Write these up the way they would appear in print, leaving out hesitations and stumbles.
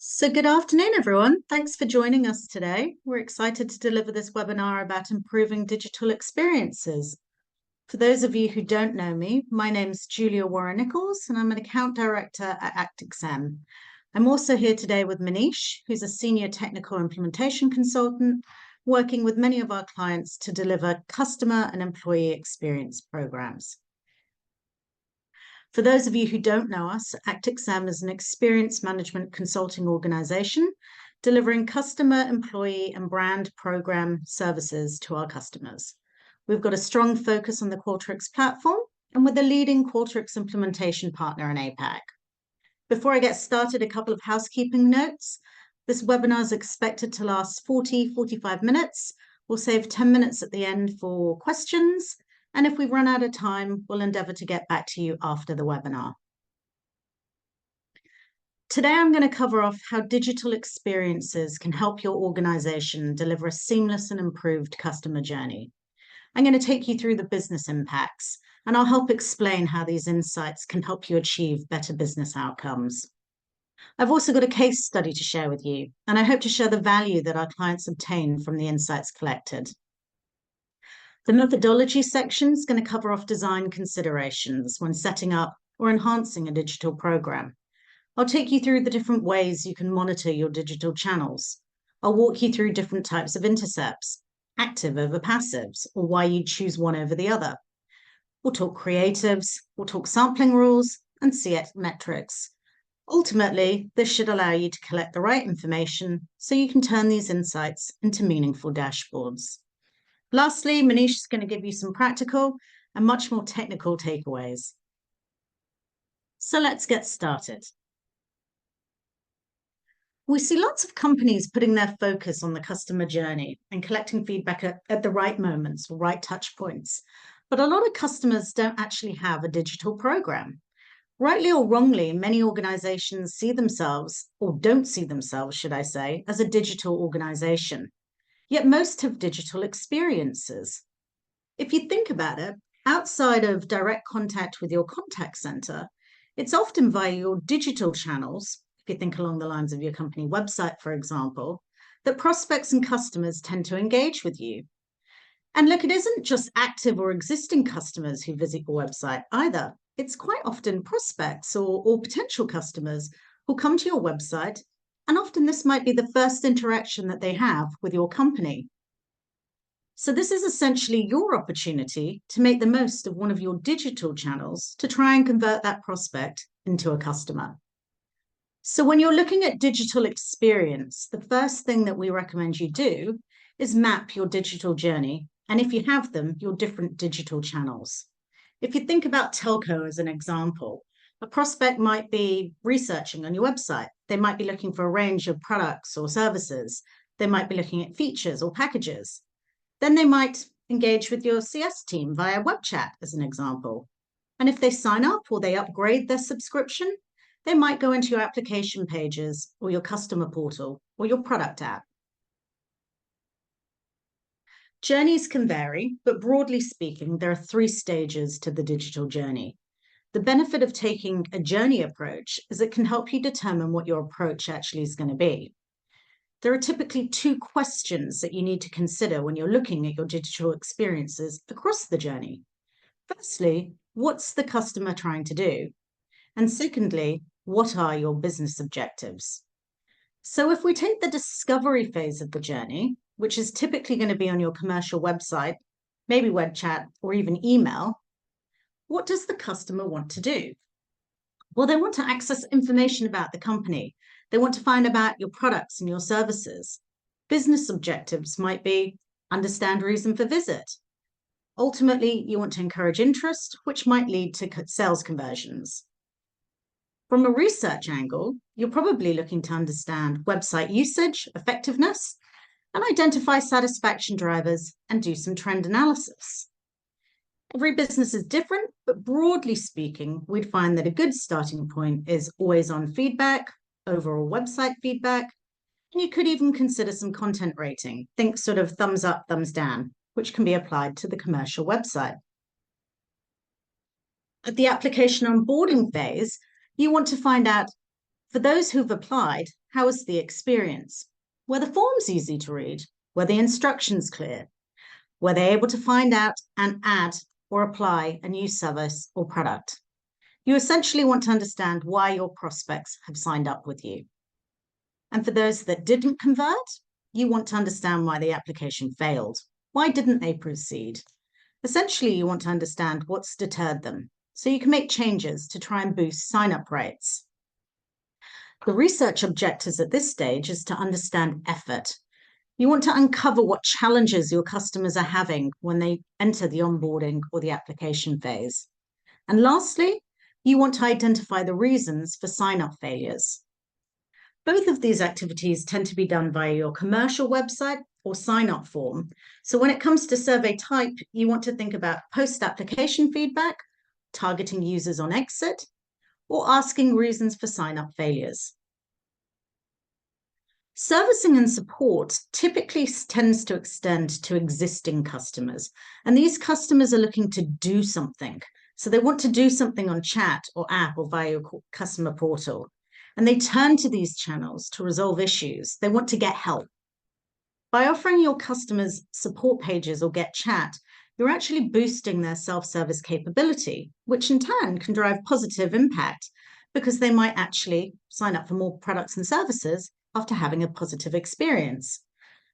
So good afternoon, everyone. Thanks for joining us today. We're excited to deliver this webinar about improving digital experiences. For those of you who don't know me, my name's Julia Warren-Nichols, and I'm an account director at ActixM. I'm also here today with Manish, who's a senior technical implementation consultant, working with many of our clients to deliver customer and employee experience programs. For those of you who don't know us, ActixM is an experience management consulting organization delivering customer, employee, and brand program services to our customers. We've got a strong focus on the Qualtrics platform, and we're the leading Qualtrics implementation partner in APAC. Before I get started, a couple of housekeeping notes. This webinar is expected to last 45 minutes. We'll save 10 minutes at the end for questions. And if we run out of time, we'll endeavor to get back to you after the webinar. Today, I'm going to cover off how digital experiences can help your organization deliver a seamless and improved customer journey. I'm going to take you through the business impacts, and I'll help explain how these insights can help you achieve better business outcomes. I've also got a case study to share with you, and I hope to share the value that our clients obtain from the insights collected. The methodology section is going to cover off design considerations when setting up or enhancing a digital program. I'll take you through the different ways you can monitor your digital channels. I'll walk you through different types of intercepts, active over passives, or why you choose one over the other. We'll talk creatives, we'll talk sampling rules, and CX metrics. Ultimately, this should allow you to collect the right information so you can turn these insights into meaningful dashboards. Lastly, Manish is going to give you some practical and much more technical takeaways. So let's get started. We see lots of companies putting their focus on the customer journey and collecting feedback at the right moments or right touch points. But a lot of customers don't actually have a digital program. Rightly or wrongly, many organizations see themselves, or don't see themselves, should I say, as a digital organization. Yet most have digital experiences. If you think about it, outside of direct contact with your contact center, it's often via your digital channels, if you think along the lines of your company website, for example, that prospects and customers tend to engage with you. And look, it isn't just active or existing customers who visit your website either. It's quite often prospects or potential customers who come to your website, and often this might be the first interaction that they have with your company. So this is essentially your opportunity to make the most of one of your digital channels to try and convert that prospect into a customer. So when you're looking at digital experience, the first thing that we recommend you do is map your digital journey, and if you have them, your different digital channels. If you think about telco as an example, a prospect might be researching on your website. They might be looking for a range of products or services. They might be looking at features or packages. Then they might engage with your CS team via web chat, as an example. And if they sign up or they upgrade their subscription, they might go into your application pages or your customer portal or your product app. Journeys can vary, but broadly speaking, there are 3 stages to the digital journey. The benefit of taking a journey approach is it can help you determine what your approach actually is going to be. There are typically 2 questions that you need to consider when you're looking at your digital experiences across the journey. Firstly, what's the customer trying to do? And secondly, what are your business objectives? So if we take the discovery phase of the journey, which is typically going to be on your commercial website, maybe web chat or even email, what does the customer want to do? Well, they want to access information about the company. They want to find about your products and your services. Business objectives might be understand reason for visit. Ultimately, you want to encourage interest, which might lead to sales conversions. From a research angle, you're probably looking to understand website usage, effectiveness, and identify satisfaction drivers and do some trend analysis. Every business is different, but broadly speaking, we'd find that a good starting point is always-on feedback, overall website feedback, and you could even consider some content rating. Think sort of thumbs up, thumbs down, which can be applied to the commercial website. At the application onboarding phase, you want to find out, for those who've applied, How was the experience? Were the forms easy to read? Were the instructions clear? Were they able to find out and add or apply a new service or product? You essentially want to understand why your prospects have signed up with you. And for those that didn't convert, you want to understand why the application failed. Why didn't they proceed? Essentially, you want to understand what's deterred them, so you can make changes to try and boost sign-up rates. The research objectives at this stage is to understand effort. You want to uncover what challenges your customers are having when they enter the onboarding or the application phase. And lastly, you want to identify the reasons for sign-up failures. Both of these activities tend to be done via your commercial website or sign-up form. So when it comes to survey type, you want to think about post-application feedback, targeting users on exit, or asking reasons for sign-up failures. Servicing and support typically tends to extend to existing customers, and these customers are looking to do something. So they want to do something on chat or app or via your customer portal, and they turn to these channels to resolve issues. They want to get help. By offering your customers support pages or get chat, you're actually boosting their self-service capability, which in turn can drive positive impact because they might actually sign up for more products and services after having a positive experience.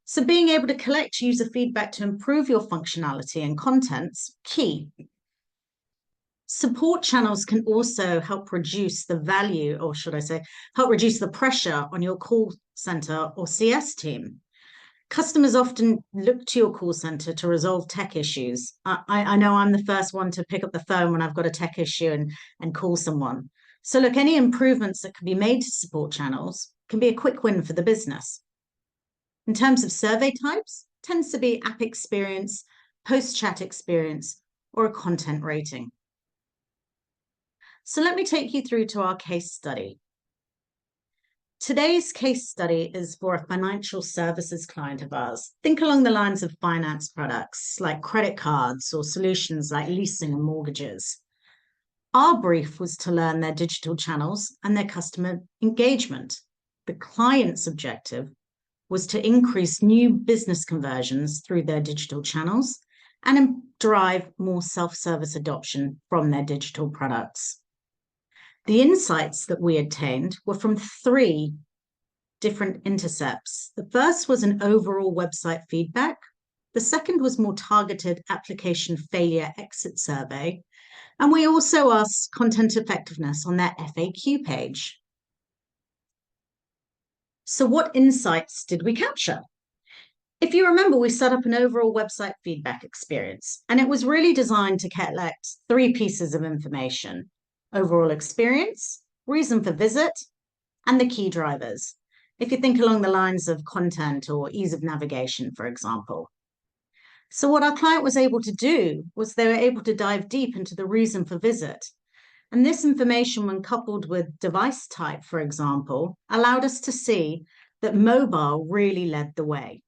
So being able to collect user feedback to improve your functionality and content's key. Support channels can also help reduce the value, or should I say, help reduce the pressure on your call center or CS team. Customers often look to your call center to resolve tech issues. I know I'm the first one to pick up the phone when I've got a tech issue and call someone. So look, any improvements that can be made to support channels can be a quick win for the business. In terms of survey types, tends to be app experience, post-chat experience, or a content rating. So let me take you through to our case study. Today's case study is for a financial services client of ours. Think along the lines of finance products like credit cards or solutions like leasing and mortgages. Our brief was to learn their digital channels and their customer engagement. The client's objective was to increase new business conversions through their digital channels and drive more self-service adoption from their digital products. The insights that we obtained were from 3 different intercepts. The first was an overall website feedback. The second was more targeted application failure exit survey. And we also asked content effectiveness on their FAQ page. So what insights did we capture? If you remember, we set up an overall website feedback experience, and it was really designed to collect 3 pieces of information: overall experience, reason for visit, and the key drivers. If you think along the lines of content or ease of navigation, for example. So what our client was able to do was they were able to dive deep into the reason for visit. And this information, when coupled with device type, for example, allowed us to see that mobile really led the way.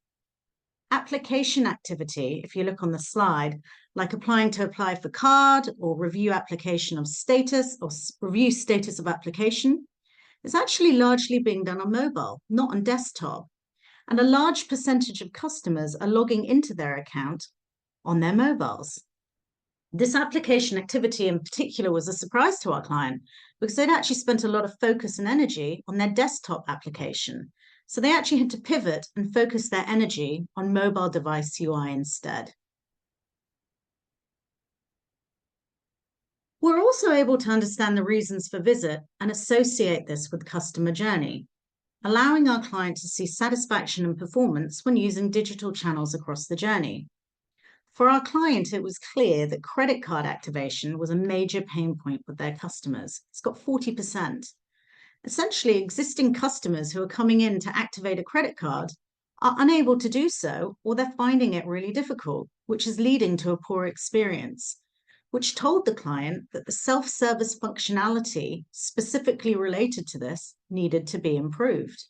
Application activity, if you look on the slide, like apply for card or review application of status or review status of application, is actually largely being done on mobile, not on desktop. And a large percentage of customers are logging into their account on their mobiles. This application activity in particular was a surprise to our client because they'd actually spent a lot of focus and energy on their desktop application. So they actually had to pivot and focus their energy on mobile device UI instead. We're also able to understand the reasons for visit and associate this with customer journey, allowing our client to see satisfaction and performance when using digital channels across the journey. For our client, it was clear that credit card activation was a major pain point with their customers. It's got 40%. Essentially, existing customers who are coming in to activate a credit card are unable to do so, or they're finding it really difficult, which is leading to a poor experience, which told the client that the self-service functionality specifically related to this needed to be improved.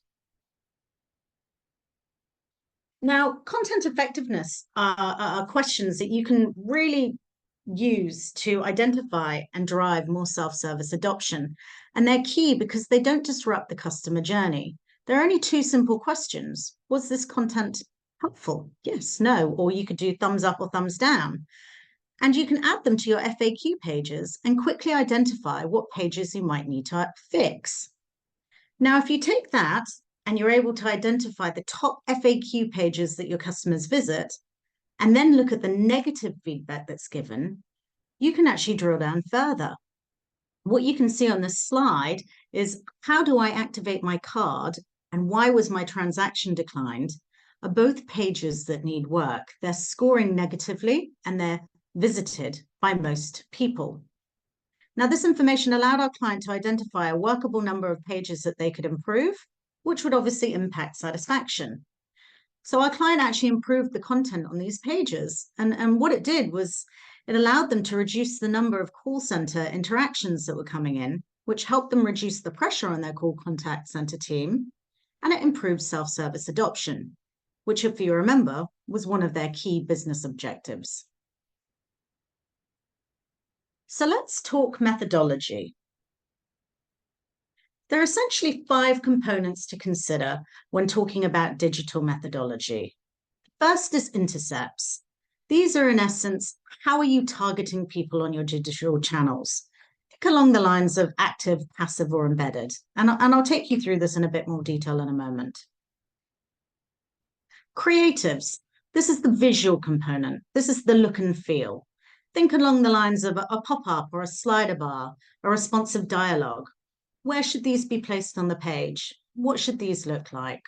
Now, content effectiveness are questions that you can really use to identify and drive more self-service adoption. And they're key because they don't disrupt the customer journey. There are only two simple questions. Was this content helpful? Yes, no, or you could do thumbs up or thumbs down. And you can add them to your FAQ pages and quickly identify what pages you might need to fix. Now, if you take that and you're able to identify the top FAQ pages that your customers visit, and then look at the negative feedback that's given, you can actually drill down further. What you can see on this slide is how do I activate my card and why was my transaction declined are both pages that need work. They're scoring negatively and they're visited by most people. Now, this information allowed our client to identify a workable number of pages that they could improve, which would obviously impact satisfaction. So our client actually improved the content on these pages. And what it did was it allowed them to reduce the number of call center interactions that were coming in, which helped them reduce the pressure on their call contact center team. And it improved self-service adoption, which, if you remember, was one of their key business objectives. So let's talk methodology. There are essentially 5 components to consider when talking about digital methodology. First is intercepts. These are, in essence, how are you targeting people on your digital channels? Think along the lines of active, passive, or embedded. And I'll take you through this in a bit more detail in a moment. Creatives. This is the visual component. This is the look and feel. Think along the lines of a pop-up or a slider bar, a responsive dialogue. Where should these be placed on the page? What should these look like?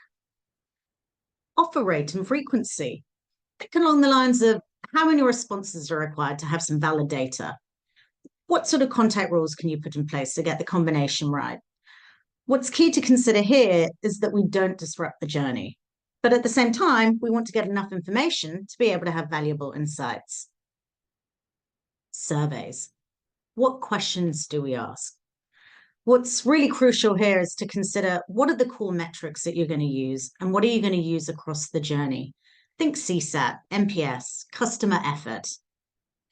Offer rate and frequency. Think along the lines of how many responses are required to have some valid data? What sort of contact rules can you put in place to get the combination right? What's key to consider here is that we don't disrupt the journey. But at the same time, we want to get enough information to be able to have valuable insights. Surveys. What questions do we ask? What's really crucial here is to consider what are the core metrics that you're going to use and what are you going to use across the journey. Think CSAT, NPS, customer effort.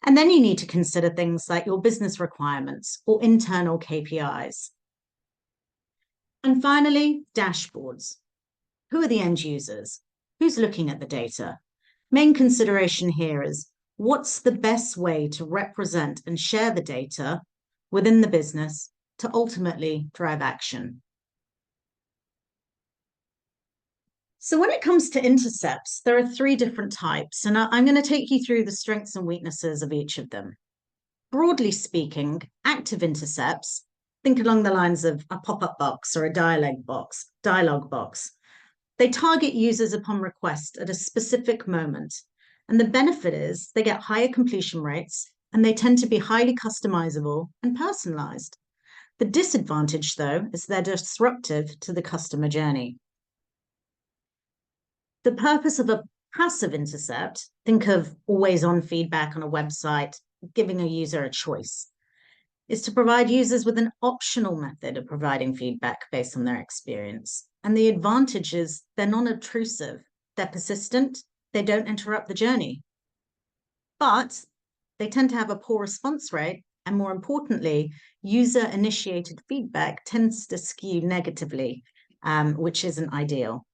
And then you need to consider things like your business requirements or internal KPIs. And finally, dashboards. Who are the end users? Who's looking at the data? Main consideration here is what's the best way to represent and share the data within the business to ultimately drive action. So when it comes to intercepts, there are 3 different types, and I'm going to take you through the strengths and weaknesses of each of them. Broadly speaking, active intercepts, think along the lines of a pop-up box or a dialogue box. They target users upon request at a specific moment. And the benefit is they get higher completion rates and they tend to be highly customizable and personalized. The disadvantage, though, is they're disruptive to the customer journey. The purpose of a passive intercept, think of always-on feedback on a website, giving a user a choice, is to provide users with an optional method of providing feedback based on their experience. And the advantage is they're non-obtrusive, they're persistent, they don't interrupt the journey. But they tend to have a poor response rate, and more importantly, user-initiated feedback tends to skew negatively, which isn't ideal.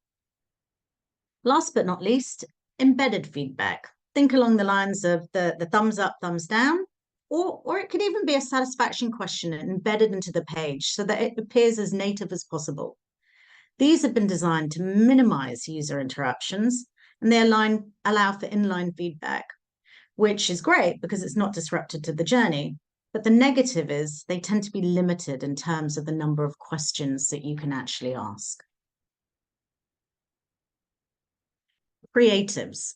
Last but not least, embedded feedback. Think along the lines of the thumbs up, thumbs down, or it could even be a satisfaction question embedded into the page so that it appears as native as possible. These have been designed to minimize user interruptions, and they allow for inline feedback, which is great because it's not disrupted to the journey. But the negative is they tend to be limited in terms of the number of questions that you can actually ask. Creatives.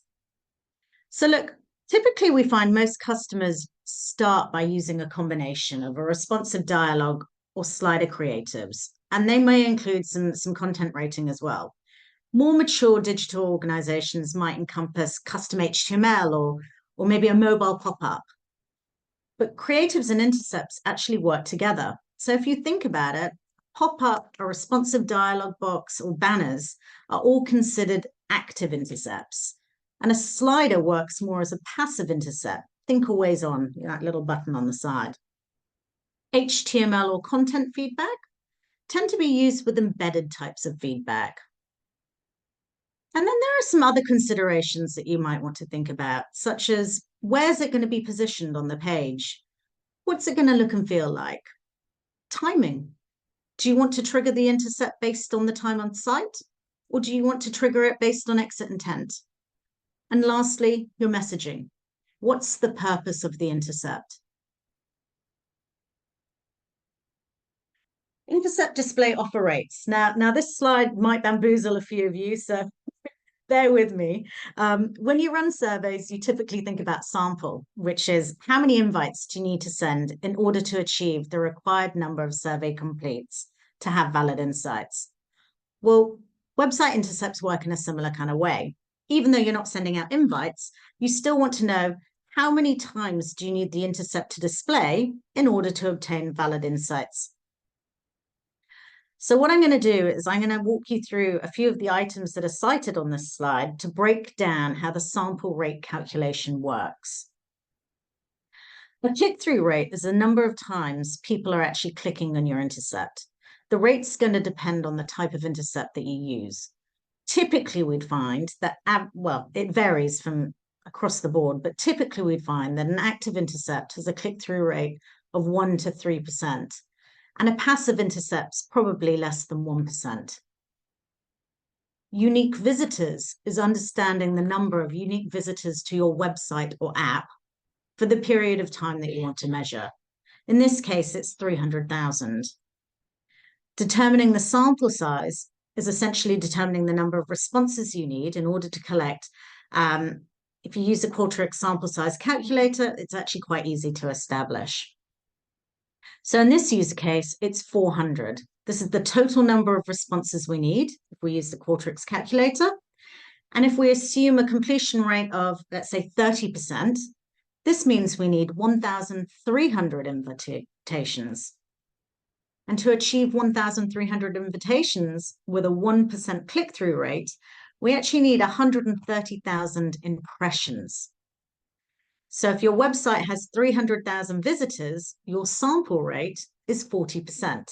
So look, typically we find most customers start by using a combination of a responsive dialogue or slider creatives, and they may include some content rating as well. More mature digital organizations might encompass custom HTML or maybe a mobile pop-up. But creatives and intercepts actually work together. So if you think about it, pop-up, a responsive dialogue box, or banners are all considered active intercepts. And a slider works more as a passive intercept. Think always on, that little button on the side. HTML or content feedback tend to be used with embedded types of feedback. And then there are some other considerations that you might want to think about, such as where's it going to be positioned on the page? What's it going to look and feel like? Timing. Do you want to trigger the intercept based on the time on site? Or do you want to trigger it based on exit intent? And lastly, your messaging. What's the purpose of the intercept? Intercept display offer rates. Now this slide might bamboozle a few of you, so bear with me. When you run surveys, you typically think about sample, which is how many invites do you need to send in order to achieve the required number of survey completes to have valid insights. Well, website intercepts work in a similar kind of way. Even though you're not sending out invites, you still want to know how many times do you need the intercept to display in order to obtain valid insights. So what I'm going to do is I'm going to walk you through a few of the items that are cited on this slide to break down how the sample rate calculation works. The click-through rate is the number of times people are actually clicking on your intercept. The rate's going to depend on the type of intercept that you use. Typically, we'd find that, well, it varies from across the board, but typically we'd find that an active intercept has a click-through rate of 1 to 3%. And a passive intercept's probably less than 1%. Unique visitors is understanding the number of unique visitors to your website or app for the period of time that you want to measure. In this case, it's 300,000. Determining the sample size is essentially determining the number of responses you need in order to collect. If you use the Qualtrics sample size calculator, it's actually quite easy to establish. So in this user case, it's 400. This is the total number of responses we need if we use the Qualtrics calculator. And if we assume a completion rate of, let's say, 30%, this means we need 1,300 invitations. And to achieve 1,300 invitations with a 1% click-through rate, we actually need 130,000 impressions. So if your website has 300,000 visitors, your sample rate is 40%.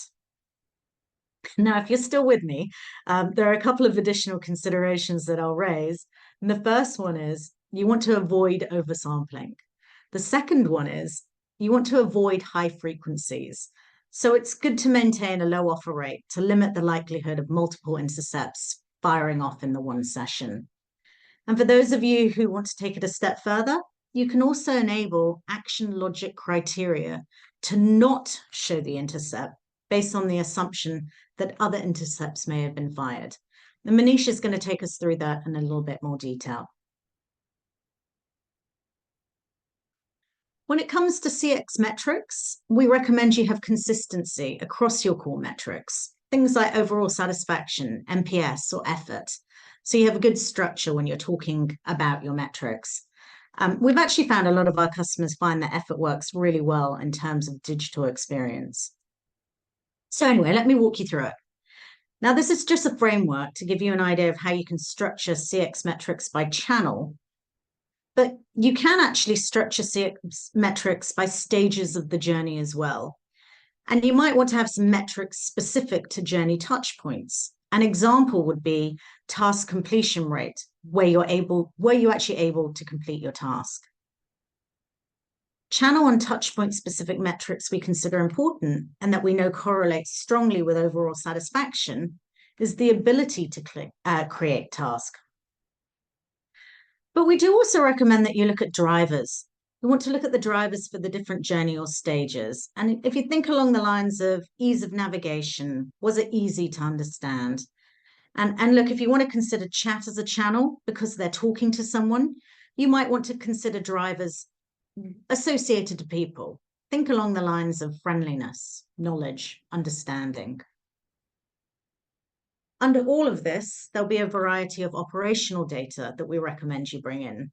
Now, if you're still with me, there are a couple of additional considerations that I'll raise. And the first one is you want to avoid oversampling. The second one is you want to avoid high frequencies. So it's good to maintain a low offer rate to limit the likelihood of multiple intercepts firing off in the one session. And for those of you who want to take it a step further, you can also enable action logic criteria to not show the intercept based on the assumption that other intercepts may have been fired. And Manish is going to take us through that in a little bit more detail. When it comes to CX metrics, we recommend you have consistency across your core metrics, things like overall satisfaction, NPS, or effort. So you have a good structure when you're talking about your metrics. We've actually found a lot of our customers find that effort works really well in terms of digital experience. So anyway, let me walk you through it. Now, this is just a framework to give you an idea of how you can structure CX metrics by channel, but you can actually structure CX metrics by stages of the journey as well. And you might want to have some metrics specific to journey touchpoints. An example would be task completion rate, where you're actually able to complete your task. Channel and touchpoint specific metrics we consider important and that we know correlates strongly with overall satisfaction is the ability to create task. But we do also recommend that you look at drivers. You want to look at the drivers for the different journey or stages. And if you think along the lines of ease of navigation, was it easy to understand? And look, if you want to consider chat as a channel because they're talking to someone, you might want to consider drivers associated to people. Think along the lines of friendliness, knowledge, understanding. Under all of this, there'll be a variety of operational data that we recommend you bring in.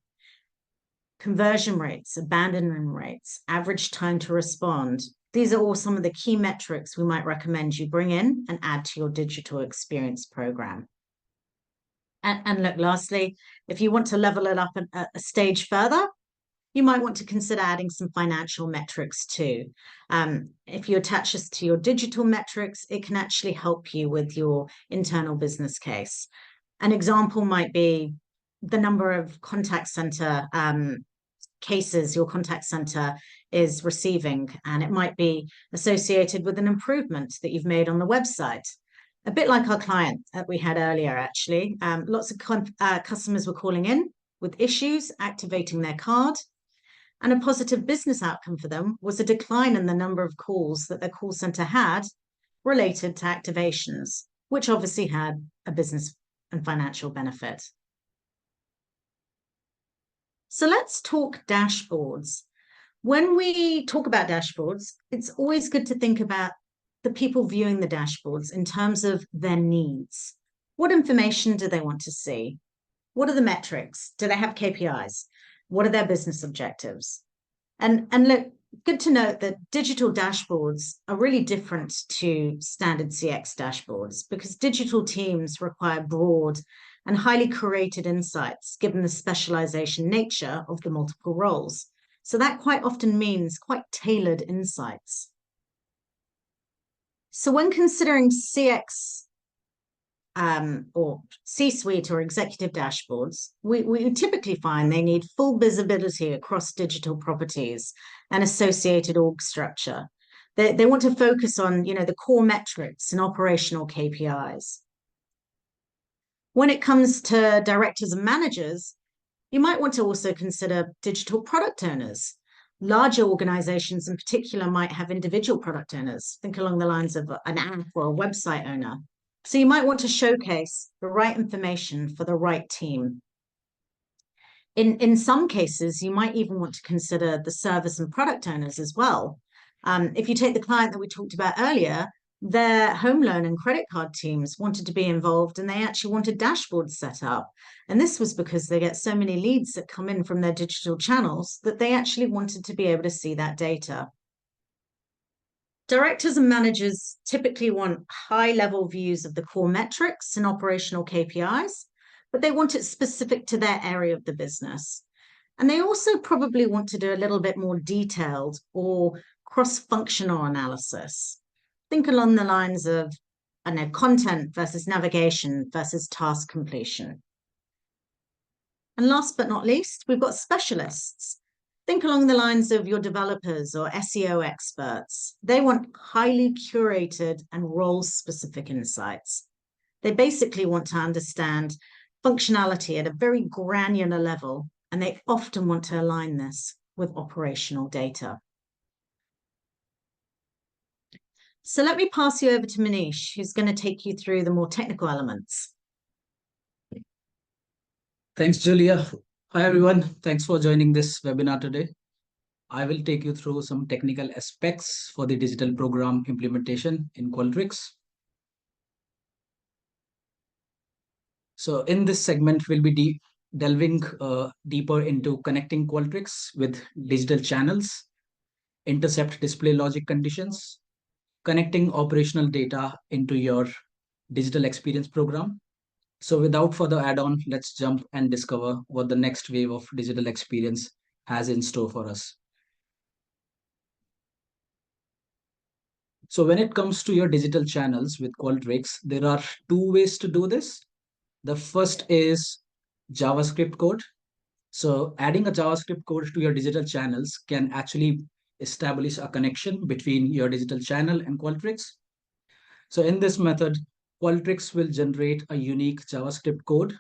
Conversion rates, abandonment rates, average time to respond. These are all some of the key metrics we might recommend you bring in and add to your digital experience program. And look, lastly, if you want to level it up a stage further, You might want to consider adding some financial metrics too. If you attach this to your digital metrics, it can actually help you with your internal business case. An example might be the number of contact center cases your contact center is receiving, and it might be associated with an improvement that you've made on the website. A bit like our client that we had earlier, actually. Lots of customers were calling in with issues, activating their card, and a positive business outcome for them was a decline in the number of calls that their call center had related to activations, which obviously had a business and financial benefit. So let's talk dashboards. When we talk about dashboards, it's always good to think about the people viewing the dashboards in terms of their needs. What information do they want to see? What are the metrics? Do they have KPIs? What are their business objectives? And look, good to note that digital dashboards are really different to standard CX dashboards because digital teams require broad and highly curated insights given the specialization nature of the multiple roles. So that quite often means quite tailored insights. So when considering CX or C-suite or executive dashboards, we typically find they need full visibility across digital properties and associated org structure. They want to focus on, the core metrics and operational KPIs. When it comes to directors and managers, you might want to also consider digital product owners. Larger organizations in particular might have individual product owners. Think along the lines of an app or a website owner. So you might want to showcase the right information for the right team. In some cases, you might even want to consider the service and product owners as well. If you take the client that we talked about earlier, their home loan and credit card teams wanted to be involved and they actually wanted dashboards set up. And this was because they get so many leads that come in from their digital channels that they actually wanted to be able to see that data. Directors and managers typically want high-level views of the core metrics and operational KPIs, but they want it specific to their area of the business. And they also probably want to do a little bit more detailed or cross-functional analysis. Think along the lines of, content versus navigation versus task completion. And last but not least, we've got specialists. Think along the lines of your developers or SEO experts. They want highly curated and role-specific insights. They basically want to understand functionality at a very granular level, and they often want to align this with operational data. So let me pass you over to Manish, who's going to take you through the more technical elements. Thanks, Julia. Hi, everyone. Thanks for joining this webinar today. I will take you through some technical aspects for the digital program implementation in Qualtrics. So in this segment, we'll be delving deeper into connecting Qualtrics with digital channels, intercept display logic conditions, connecting operational data into your digital experience program. So without further add-on, let's jump and discover what the next wave of digital experience has in store for us. So when it comes to your digital channels with Qualtrics, there are two ways to do this. The first is JavaScript code. So adding a JavaScript code to your digital channels can actually establish a connection between your digital channel and Qualtrics. So in this method, Qualtrics will generate a unique JavaScript code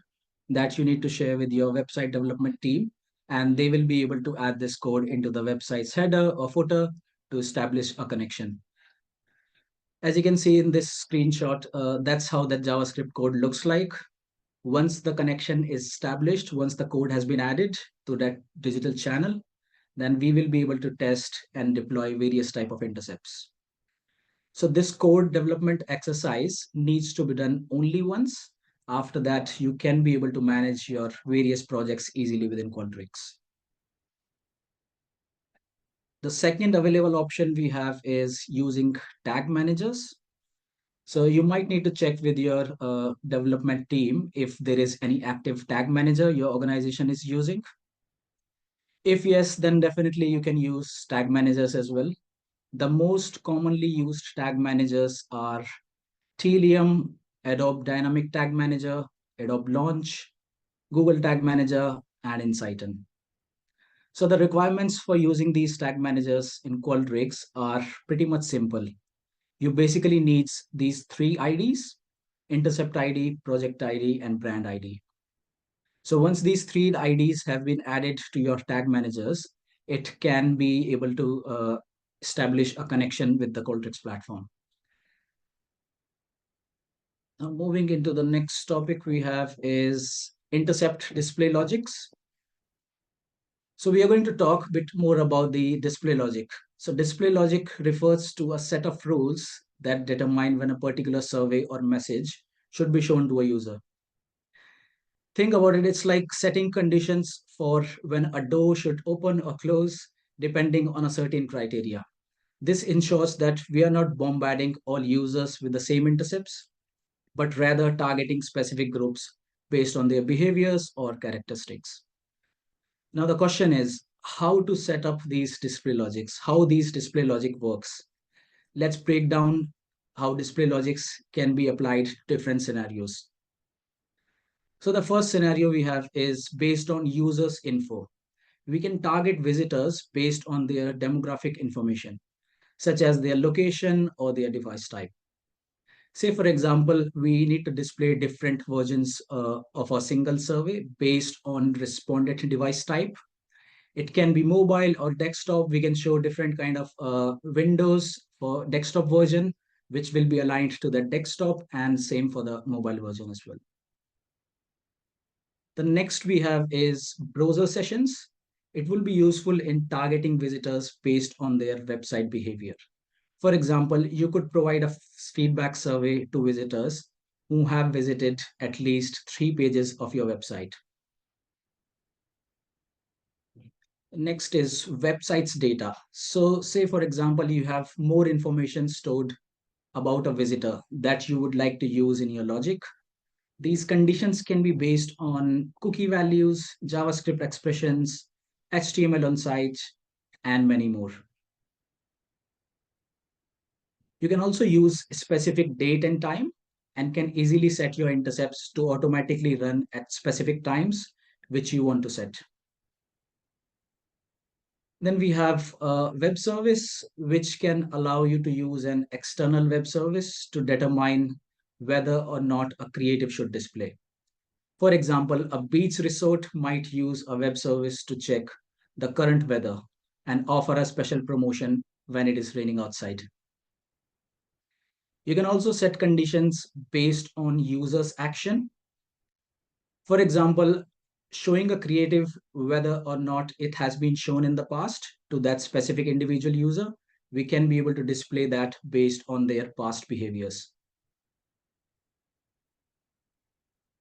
that you need to share with your website development team, and they will be able to add this code into the website's header or footer to establish a connection. As you can see in this screenshot, that's how that JavaScript code looks like. Once the connection is established, once the code has been added to that digital channel, then we will be able to test and deploy various type of intercepts. So this code development exercise needs to be done only once. After that, you can be able to manage your various projects easily within Qualtrics. The second available option we have is using tag managers. So you might need to check with your development team if there is any active tag manager your organization is using. If yes, then definitely you can use tag managers as well. The most commonly used tag managers are Telium, Adobe Dynamic Tag Manager, Adobe Launch, Google Tag Manager, and Insighten. So the requirements for using these tag managers in Qualtrics are pretty much simple. You basically need these three IDs: intercept ID, project ID, and brand ID. So once these three IDs have been added to your tag managers, it can be able to establish a connection with the Qualtrics platform. Now moving into the next topic we have is intercept display logics. So we are going to talk a bit more about the display logic. So display logic refers to a set of rules that determine when a particular survey or message should be shown to a user. Think about it, it's like setting conditions for when a door should open or close depending on a certain criteria. This ensures that we are not bombarding all users with the same intercepts, but rather targeting specific groups based on their behaviors or characteristics. Now the question is how to set up these display logics, how these display logic works. Let's break down how display logics can be applied to different scenarios. So the first scenario we have is based on users info. We can target visitors based on their demographic information, such as their location or their device type. Say, for example, we need to display different versions of a single survey based on respondent device type. It can be mobile or desktop. We can show different kind of windows for desktop version, which will be aligned to the desktop, and same for the mobile version as well. The next we have is browser sessions. It will be useful in targeting visitors based on their website behavior. For example, you could provide a feedback survey to visitors who have visited at least 3 pages of your website. Next is websites data. So say, for example, you have more information stored about a visitor that you would like to use in your logic. These conditions can be based on cookie values, JavaScript expressions, HTML on site, and many more. You can also use specific date and time and can easily set your intercepts to automatically run at specific times which you want to set. Then we have a web service, which can allow you to use an external web service to determine whether or not a creative should display. For example, a beach resort might use a web service to check the current weather and offer a special promotion when it is raining outside. You can also set conditions based on users' action. For example, showing a creative whether or not it has been shown in the past to that specific individual user, we can be able to display that based on their past behaviors.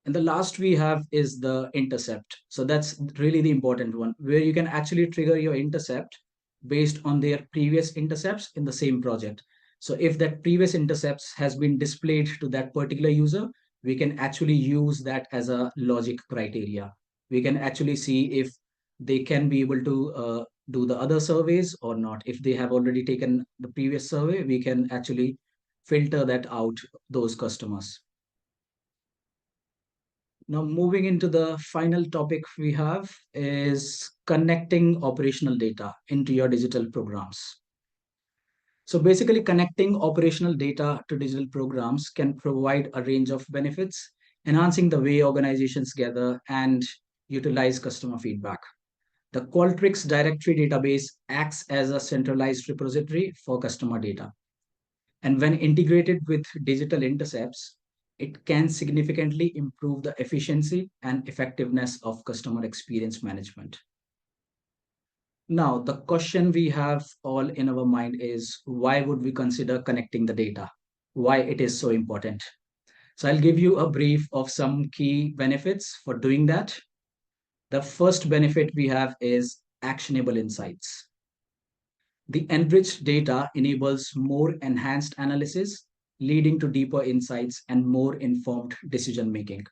And the last we have is the intercept. So that's really the important one, where you can actually trigger your intercept based on their previous intercepts in the same project. So if that previous intercepts has been displayed to that particular user, we can actually use that as a logic criteria. We can actually see if they can be able to do the other surveys or not. If they have already taken the previous survey, we can actually filter that out, those customers. Now, moving into the final topic we have is connecting operational data into your digital programs. So basically, connecting operational data to digital programs can provide a range of benefits, enhancing the way organizations gather and utilize customer feedback. The Qualtrics directory database acts as a centralized repository for customer data. And when integrated with digital intercepts, it can significantly improve the efficiency and effectiveness of customer experience management. Now, the question we have all in our mind is why would we consider connecting the data? Why it is so important? So I'll give you a brief of some key benefits for doing that. The first benefit we have is actionable insights. The enriched data enables more enhanced analysis, leading to deeper insights and more informed decision making.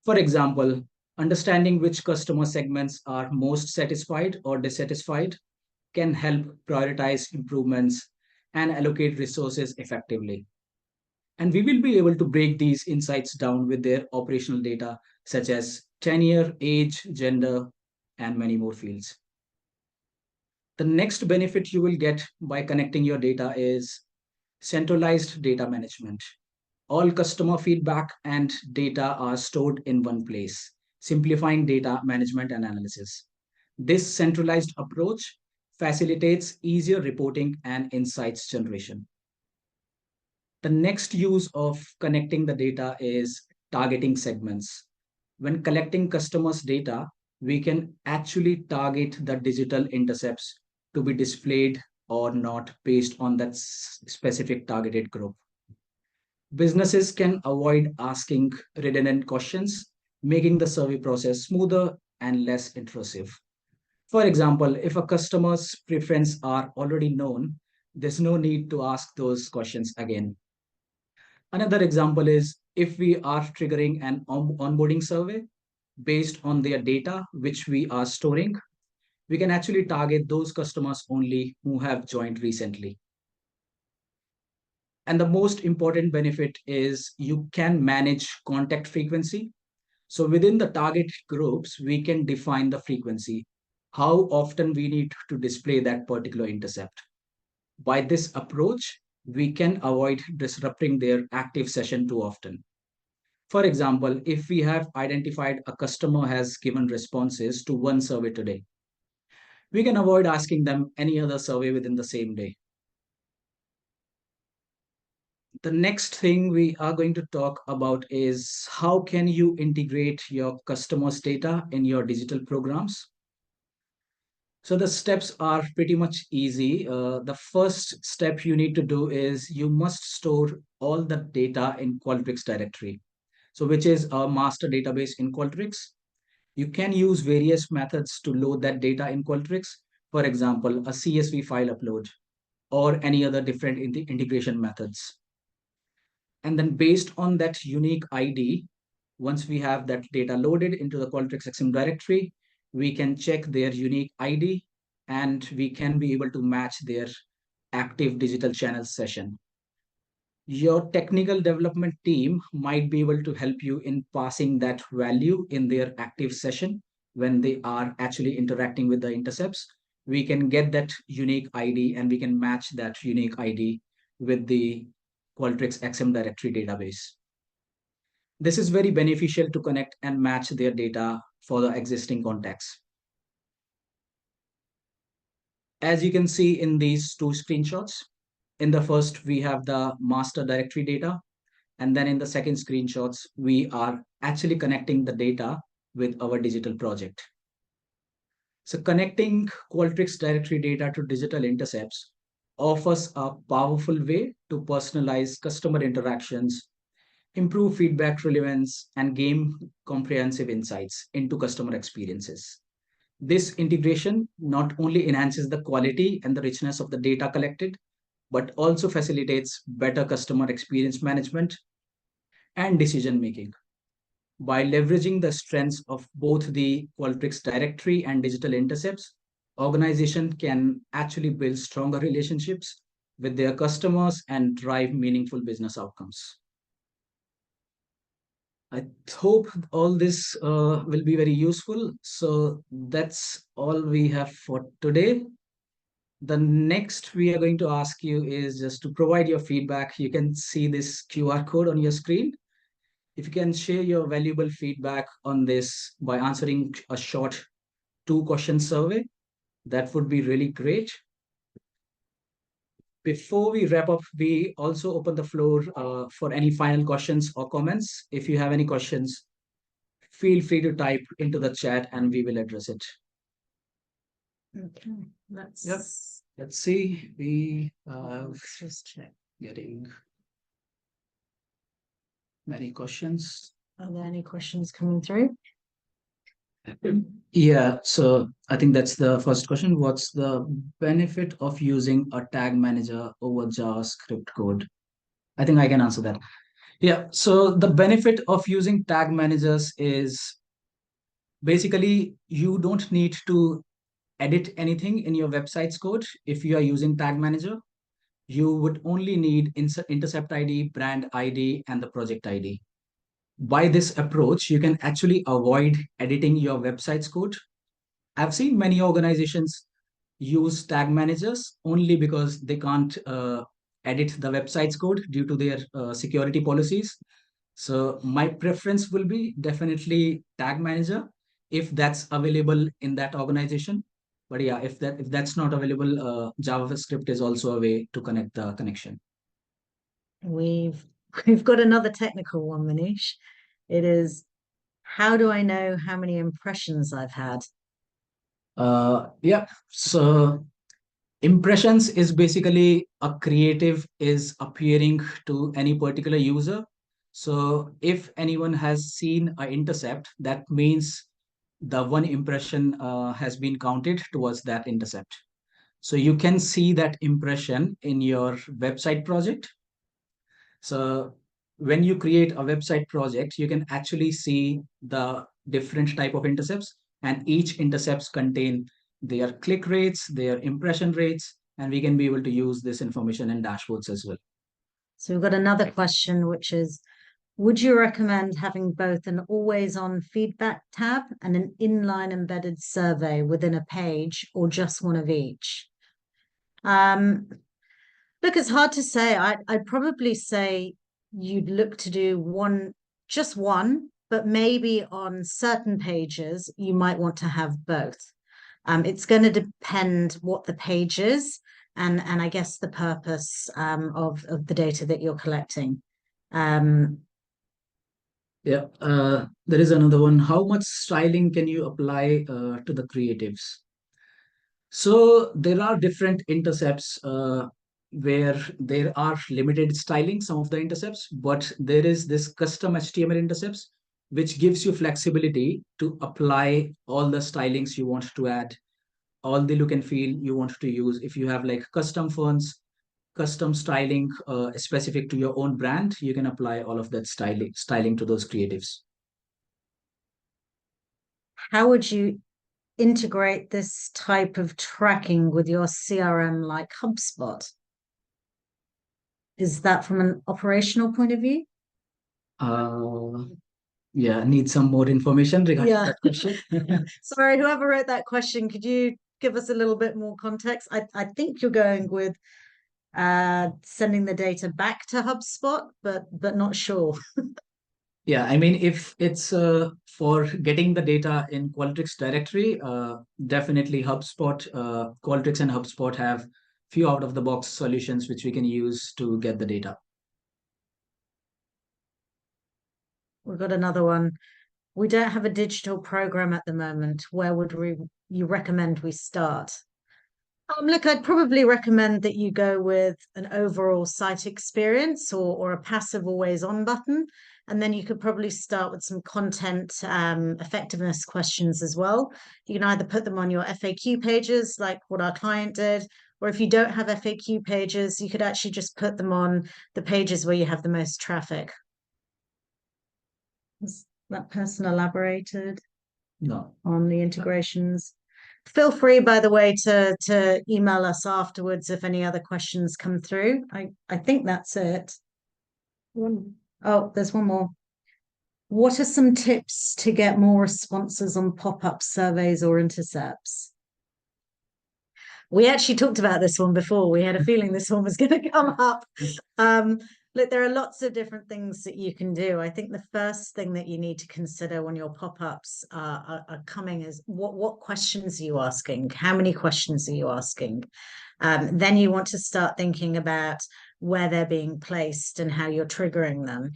For example, Understanding which customer segments are most satisfied or dissatisfied can help prioritize improvements and allocate resources effectively. And we will be able to break these insights down with their operational data, such as tenure, age, gender, and many more fields. The next benefit you will get by connecting your data is centralized data management. All customer feedback and data are stored in one place, simplifying data management and analysis. This centralized approach facilitates easier reporting and insights generation. The next use of connecting the data is targeting segments. When collecting customers' data, we can actually target the digital intercepts to be displayed or not based on that specific targeted group. Businesses can avoid asking redundant questions, making the survey process smoother and less intrusive. For example, if a customer's preferences are already known, there's no need to ask those questions again. Another example is if we are triggering an onboarding survey based on their data, which we are storing, we can actually target those customers only who have joined recently. And the most important benefit is you can manage contact frequency. So within the target groups, we can define the frequency, how often we need to display that particular intercept. By this approach, we can avoid disrupting their active session too often. For example, if we have identified a customer has given responses to one survey today, we can avoid asking them any other survey within the same day. The next thing we are going to talk about is how can you integrate your customers' data in your digital programs. So the steps are pretty much easy. The first step you need to do is you must store all the data in Qualtrics directory. So which is a master database in Qualtrics. You can use various methods to load that data in Qualtrics. For example, a CSV file upload or any other different integration methods. And then based on that unique ID, once we have that data loaded into the Qualtrics XM directory, we can check their unique ID and we can be able to match their active digital channel session. Your technical development team might be able to help you in passing that value in their active session when they are actually interacting with the intercepts. We can get that unique ID and we can match that unique ID with the Qualtrics XM directory database. This is very beneficial to connect and match their data for the existing contacts. As you can see in these two screenshots, in the first, we have the master directory data. And then in the second screenshots, we are actually connecting the data with our digital project. So connecting Qualtrics directory data to digital intercepts offers a powerful way to personalize customer interactions, improve feedback relevance, and gain comprehensive insights into customer experiences. This integration not only enhances the quality and the richness of the data collected, but also facilitates better customer experience management and decision making. By leveraging the strengths of both the Qualtrics directory and digital intercepts, organization can actually build stronger relationships with their customers and drive meaningful business outcomes. I hope all this will be very useful. So that's all we have for today. The next we are going to ask you is just to provide your feedback. You can see this QR code on your screen. If you can share your valuable feedback on this by answering a short 2-question survey, that would be really great. Before we wrap up, we also open the floor for any final questions or comments. If you have any questions, feel free to type into the chat and we will address it. Okay, let's see. We let's just check. getting many questions. Are there any questions coming through? Yeah, so I think that's the first question. What's the benefit of using a tag manager over JavaScript code? I think I can answer that. Yeah, so the benefit of using tag managers is basically you don't need to edit anything in your website's code if you are using Tag Manager. You would only need intercept ID, brand ID, and the project ID. By this approach, you can actually avoid editing your website's code. I've seen many organizations use tag managers only because they can't edit the website's code due to their security policies. So my preference will be definitely tag manager if that's available in that organization. But yeah, if that's not available, JavaScript is also a way to connect the connection. We've we've got another technical one, Manish. It is, how do I know how many impressions I've had? Yeah. So impressions is basically a creative is appearing to any particular user. So if anyone has seen an intercept, that means the one impression has been counted towards that intercept. So you can see that impression in your website project. So when you create a website project, you can actually see the different type of intercepts, and each intercepts contain their click rates, their impression rates, and we can be able to use this information in dashboards as well. So we've got another question, which is, would you recommend having both an always on feedback tab and an inline embedded survey within a page, or just one of each? Um, Look, it's hard to say. I'd probably say you'd look to do one, just one, but maybe on certain pages you might want to have both. It's going to depend what the page is, and I guess the purpose of the data that you're collecting. Um, Yeah, there is another one. How much styling can you apply to the creatives? So there are different intercepts where there are limited styling, some of the intercepts, but there is this custom HTML intercepts, which gives you flexibility to apply all the stylings you want to add, all the look and feel you want to use. If you have like custom fonts, custom styling specific to your own brand, you can apply all of that styling to those creatives. how would you integrate this type of tracking with your CRM like HubSpot? Is that from an operational point of view? Uh, yeah, need some more information regarding Yeah. that question. Sorry, whoever wrote that question, could you give us a little bit more context? I think you're going with sending the data back to HubSpot, but not sure. Yeah, I mean, if it's for getting the data in Qualtrics directory, definitely HubSpot, Qualtrics and HubSpot have few out of the box solutions which we can use to get the data. We've got another one. We don't have a digital program at the moment. Where would you recommend we start? Look, I'd probably recommend that you go with an overall site experience, or a passive always on button. And then you could probably start with some content effectiveness questions as well. You can either put them on your FAQ pages, like what our client did, or if you don't have FAQ pages, you could actually just put them on the pages where you have the most traffic. Has that person elaborated No. on the integrations? Feel free, by the way, to email us afterwards if any other questions come through. I think that's it. Oh, there's one more. What are some tips to get more responses on pop-up surveys or intercepts? We actually talked about this one before. We had a feeling this one was going to come up. Look, there are lots of different things that you can do. I think the first thing that you need to consider when your pop-ups are coming is what questions are you asking? How many questions are you asking? Then you want to start thinking about where they're being placed and how you're triggering them.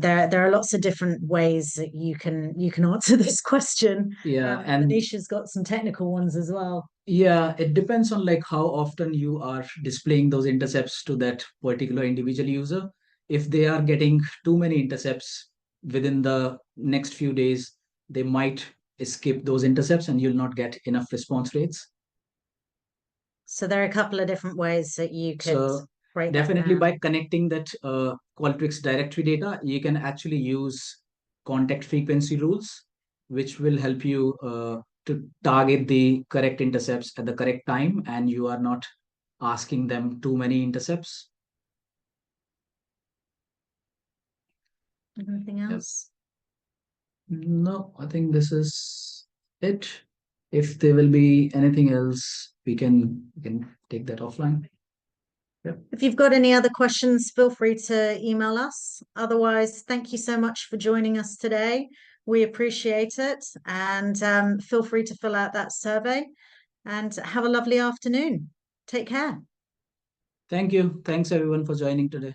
There are lots of different ways that you can answer this question. Yeah, and Anisha's got some technical ones as well. yeah, it depends on like how often you are displaying those intercepts to that particular individual user. If they are getting too many intercepts within the next few days, they might skip those intercepts and you'll not get enough response rates. So there are a couple of different ways that you could So break that definitely down. by connecting that Qualtrics directory data, you can actually use contact frequency rules. which will help you to target the correct intercepts at the correct time, and you are not asking them too many intercepts. Anything Yep. else? No, I think this is it. If there will be anything else, we can take that offline. Yep. If you've got any other questions, feel free to email us. Otherwise, thank you so much for joining us today. We appreciate it. And feel free to fill out that survey and have a lovely afternoon. Take care. Thank you. Thanks everyone for joining today.